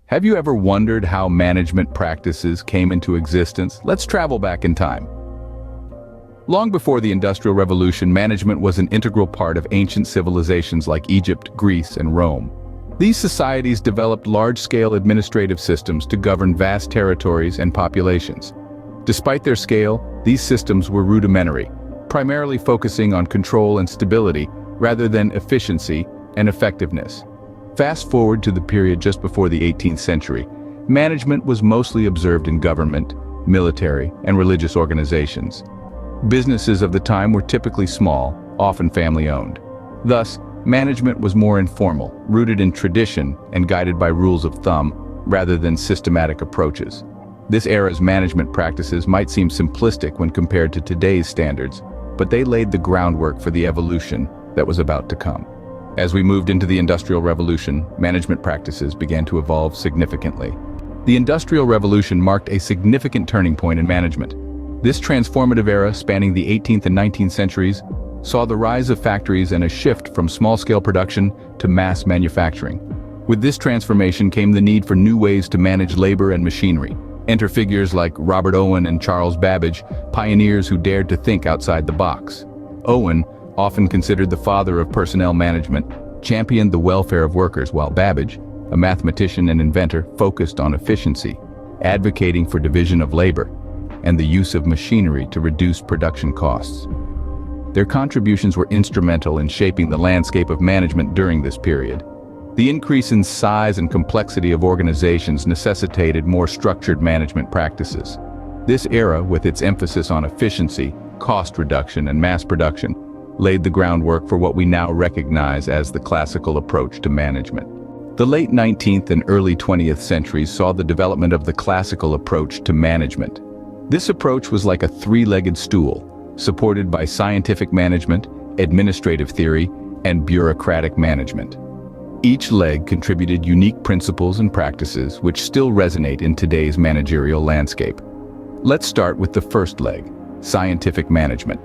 Have you ever wondered how management practices came into existence? Let's travel back in time. Long before the Industrial Revolution, management was an integral part of ancient civilizations like Egypt, Greece, and Rome. These societies developed large-scale administrative systems to govern vast territories and populations. Despite their scale, these systems were rudimentary, primarily focusing on control and stability rather than efficiency and effectiveness. Fast forward to the period just before the 18th century, management was mostly observed in government, military, and religious organizations. Businesses of the time were typically small, often family-owned. Thus, management was more informal, rooted in tradition, and guided by rules of thumb, rather than systematic approaches. This era's management practices might seem simplistic when compared to today's standards, but they laid the groundwork for the evolution that was about to come. As we moved into the Industrial Revolution, management practices began to evolve significantly. The Industrial Revolution marked a significant turning point in management. This transformative era, spanning the 18th and 19th centuries, saw the rise of factories and a shift from small-scale production to mass manufacturing. With this transformation came the need for new ways to manage labor and machinery. Enter figures like Robert Owen and Charles Babbage, pioneers who dared to think outside the box. Owen, often considered the father of personnel management, championed the welfare of workers, while Babbage, a mathematician and inventor, focused on efficiency, advocating for division of labor and the use of machinery to reduce production costs. Their contributions were instrumental in shaping the landscape of management during this period. The increase in size and complexity of organizations necessitated more structured management practices. This era, with its emphasis on efficiency, cost reduction, and mass production, laid the groundwork for what we now recognize as the classical approach to management. The late 19th and early 20th centuries saw the development of the classical approach to management. This approach was like a three-legged stool, supported by scientific management, administrative theory, and bureaucratic management. Each leg contributed unique principles and practices which still resonate in today's managerial landscape. Let's start with the first leg, scientific management.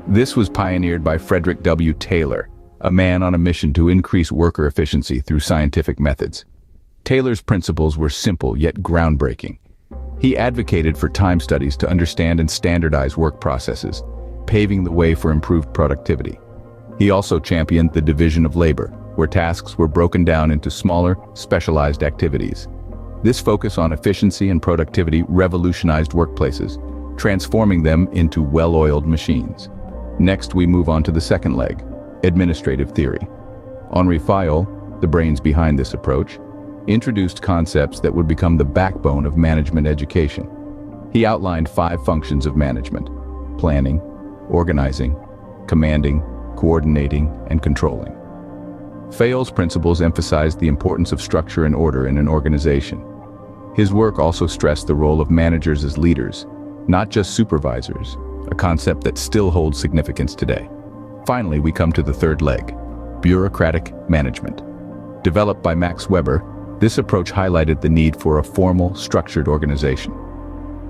This was pioneered by Frederick W. Taylor, a man on a mission to increase worker efficiency through scientific methods. Taylor's principles were simple yet groundbreaking. He advocated for time studies to understand and standardize work processes, paving the way for improved productivity. He also championed the division of labor, where tasks were broken down into smaller, specialized activities. This focus on efficiency and productivity revolutionized workplaces, transforming them into well-oiled machines. Next, we move on to the second leg, administrative theory. Henri Fayol, the brains behind this approach, introduced concepts that would become the backbone of management education. He outlined 5 functions of management: planning, organizing, commanding, coordinating, and controlling. Fayol's principles emphasized the importance of structure and order in an organization. His work also stressed the role of managers as leaders, not just supervisors, a concept that still holds significance today. Finally, we come to the third leg, bureaucratic management. Developed by Max Weber, this approach highlighted the need for a formal, structured organization.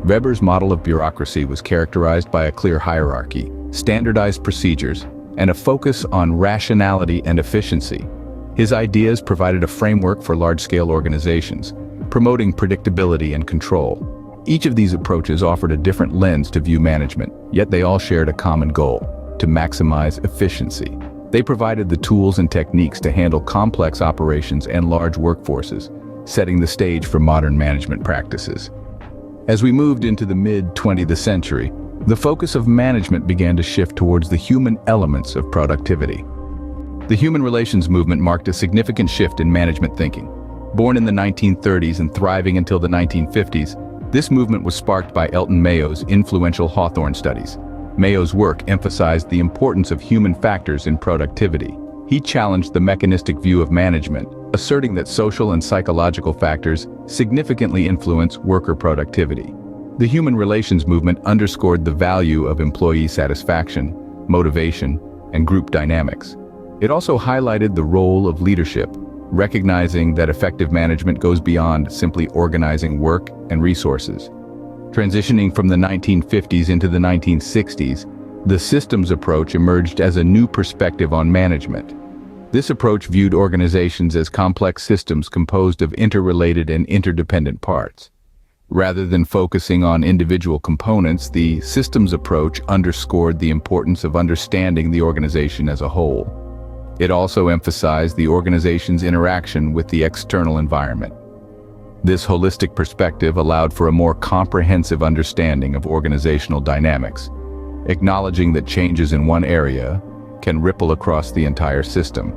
Weber's model of bureaucracy was characterized by a clear hierarchy, standardized procedures, and a focus on rationality and efficiency. His ideas provided a framework for large-scale organizations, promoting predictability and control. Each of these approaches offered a different lens to view management, yet they all shared a common goal: to maximize efficiency. They provided the tools and techniques to handle complex operations and large workforces, setting the stage for modern management practices. As we moved into the mid-20th century, the focus of management began to shift towards the human elements of productivity. The human relations movement marked a significant shift in management thinking. Born in the 1930s and thriving until the 1950s, this movement was sparked by Elton Mayo's influential Hawthorne studies. Mayo's work emphasized the importance of human factors in productivity. He challenged the mechanistic view of management, asserting that social and psychological factors significantly influence worker productivity. The human relations movement underscored the value of employee satisfaction, motivation, and group dynamics. It also highlighted the role of leadership, recognizing that effective management goes beyond simply organizing work and resources. Transitioning from the 1950s into the 1960s, the systems approach emerged as a new perspective on management. This approach viewed organizations as complex systems composed of interrelated and interdependent parts. Rather than focusing on individual components, the systems approach underscored the importance of understanding the organization as a whole. It also emphasized the organization's interaction with the external environment. This holistic perspective allowed for a more comprehensive understanding of organizational dynamics, acknowledging that changes in one area can ripple across the entire system.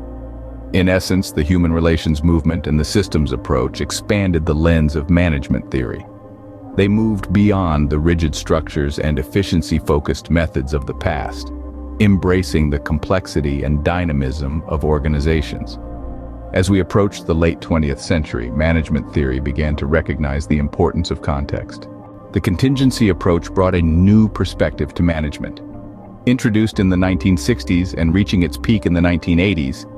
In essence, the human relations movement and the systems approach expanded the lens of management theory. They moved beyond the rigid structures and efficiency-focused methods of the past, embracing the complexity and dynamism of organizations. As we approached the late 20th century, management theory began to recognize the importance of context. The contingency approach brought a new perspective to management. Introduced in the 1960s and reaching its peak in the 1980s,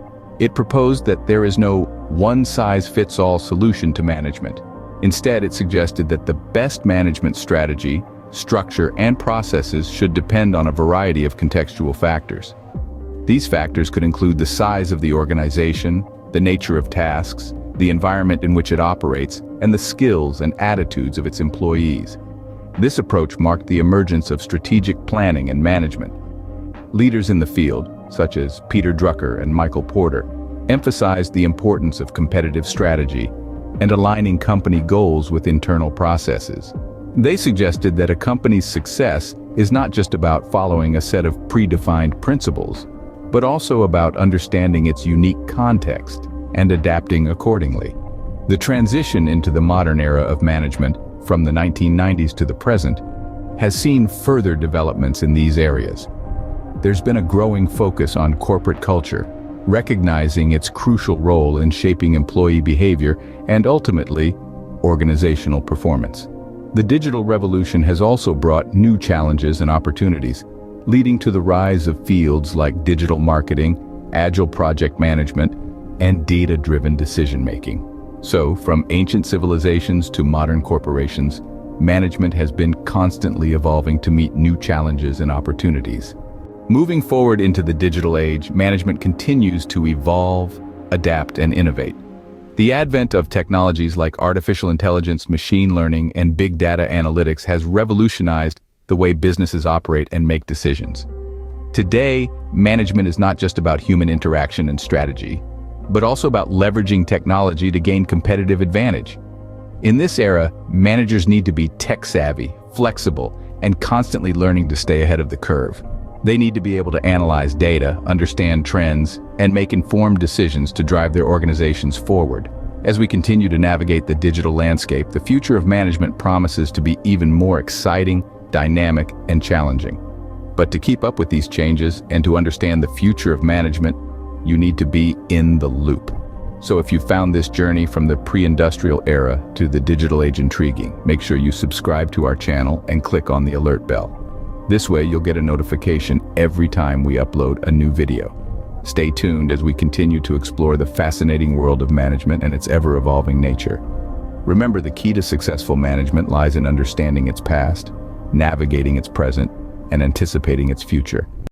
it proposed that there is no one-size-fits-all solution to management. Instead, it suggested that the best management strategy, structure, and processes should depend on a variety of contextual factors. These factors could include the size of the organization, the nature of tasks, the environment in which it operates, and the skills and attitudes of its employees. This approach marked the emergence of strategic planning and management. Leaders in the field, such as Peter Drucker and Michael Porter, emphasized the importance of competitive strategy and aligning company goals with internal processes. They suggested that a company's success is not just about following a set of predefined principles, but also about understanding its unique context and adapting accordingly. The transition into the modern era of management, from the 1990s to the present, has seen further developments in these areas. There's been a growing focus on corporate culture, recognizing its crucial role in shaping employee behavior and ultimately, organizational performance. The digital revolution has also brought new challenges and opportunities, leading to the rise of fields like digital marketing, agile project management, and data-driven decision-making. So, from ancient civilizations to modern corporations, management has been constantly evolving to meet new challenges and opportunities. Moving forward into the digital age, management continues to evolve, adapt, and innovate. The advent of technologies like artificial intelligence, machine learning, and big data analytics has revolutionized the way businesses operate and make decisions. Today, management is not just about human interaction and strategy, but also about leveraging technology to gain competitive advantage. In this era, managers need to be tech-savvy, flexible, and constantly learning to stay ahead of the curve. They need to be able to analyze data, understand trends, and make informed decisions to drive their organizations forward. As we continue to navigate the digital landscape, the future of management promises to be even more exciting, dynamic, and challenging. But to keep up with these changes and to understand the future of management, you need to be in the loop. So if you found this journey from the pre-industrial era to the digital age intriguing, make sure you subscribe to our channel and click on the alert bell. This way you'll get a notification every time we upload a new video. Stay tuned as we continue to explore the fascinating world of management and its ever-evolving nature. Remember, the key to successful management lies in understanding its past, navigating its present, and anticipating its future.